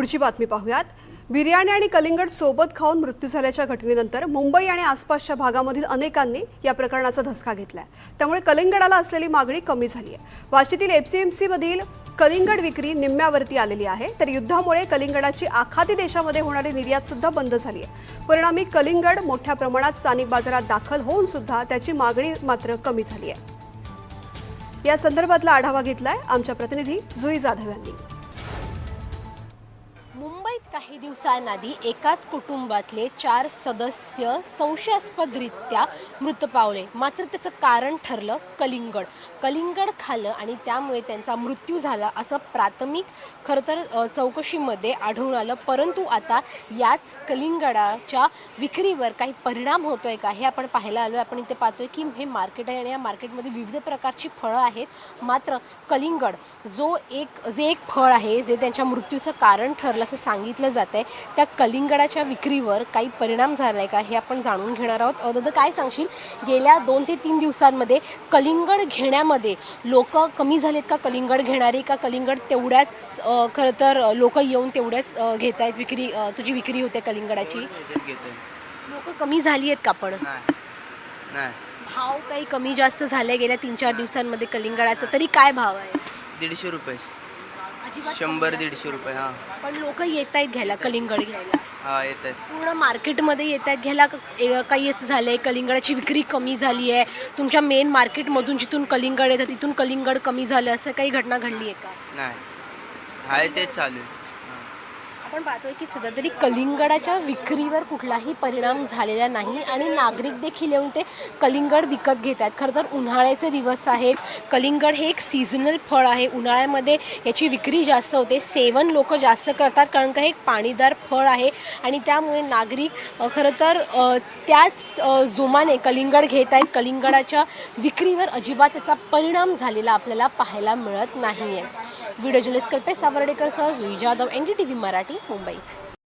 पुढची बातमी पाहूयात। बिर्याणी आणि कलिंगड सोबत खाऊन मृत्यू झाल्याच्या घटनेनंतर मुंबई आणि आसपासच्या भागामधील अनेकांनी या प्रकरणाचा धसका घेतलाय। त्यामुळे कलिंगडाला असलेली मागणी कमी झाली आहे। वाशीतील एफसीएमसी मधील कलिंगड विक्री निम्म्यावरती आलेली आहे, तर युद्धामुळे कलिंगडाची आखाती देशामध्ये होणारी निर्यात सुद्धा बंद झाली आहे। परिणामी कलिंगड मोठ्या प्रमाणात स्थानिक बाजारात दाखल होऊन सुद्धा त्याची मागणी मात्र कमी झाली आहे। या संदर्भातला आढावा घेतलाय आमच्या प्रतिनिधी जुई जाधव यांनी। मुंबईत काही दिवसांआधी एकाच कुटुंबातले 4 सदस्य संशयास्पदरित्या मृत पावले, मात्र त्याचं कारण ठरलं कलिंगड खाल्लं आणि त्यामुळे त्यांचा मृत्यू झाला असं प्राथमिक खरं तर चौकशीमध्ये आढळून आलं। परंतु आता याच कलिंगडाच्या विक्रीवर काही परिणाम होतोय का हे आपण पाहायला आलोय। आपण इथे पाहतोय की हे मार्केट आहे आणि या मार्केटमध्ये विविध प्रकारची फळं आहेत, मात्र कलिंगड जे एक फळ आहे जे त्यांच्या मृत्यूचं कारण ठरलं असं सांगितलं जात आहे, त्या कलिंगडाच्या विक्रीवर काही परिणाम झालाय का हे आपण जाणून घेणार आहोत। दादा, काय सांगशील, गेल्या 2 ते 3 दिवसांमध्ये कलिंगड घेण्यामध्ये लोक कमी झालेत का? कलिंगड घेणारे का कलिंगड तेवढ्याच खरं तर लोक येऊन तेवढ्याच घेत आहेत? तुझी विक्री होते कलिंगडाची? लोक कमी झाली आहेत का? पण भाव काही कमी जास्त झाले गेल्या 3-4 दिवसांमध्ये कलिंगडाचा? तरी काय भाव आहे? 150 रुपये, अजिबात 100-150 रुपये। हां पण लोक येत आहेत घ्यायला, कलिंगड घ्यायला? हां येत आहेत। पूर्ण मार्केटमध्ये येत आहेत घ्यायला? काही असं झालंय कलिंगडाची विक्री कमी झाली आहे तुमच्या मेन मार्केटमधून जिथून कलिंगड येतं तिथून कलिंगड कमी झालं, असं काही घटना घडली आहे का? नाही, आहे तेच चालू आहे। आपण पाहतोय की सध्या तरी कलिंगडाच्या विक्रीवर कुठलाही परिणाम झालेला नाही आणि नागरिक देखील येऊन ते कलिंगड विकत घेत आहेत। खरं तर उन्हाळ्याचे दिवस आहेत, कलिंगड हे एक सीझनल फळ आहे, उन्हाळ्यामध्ये याची विक्री जास्त होते, सेवन लोक जास्त करतात कारण का हे एक पाणीदार फळ आहे आणि त्यामुळे नागरिक खरं तर त्याच जोमाने कलिंगड घेत आहेत। कलिंगडाच्या विक्रीवर अजिबात त्याचा परिणाम झालेला आपल्याला पाहायला मिळत नाही आहे। व्हिडिओ जर्नलिस्ट कल्पेश सावर्डेकरसह जुई जाधव, NDTV मराठी, मुंबई।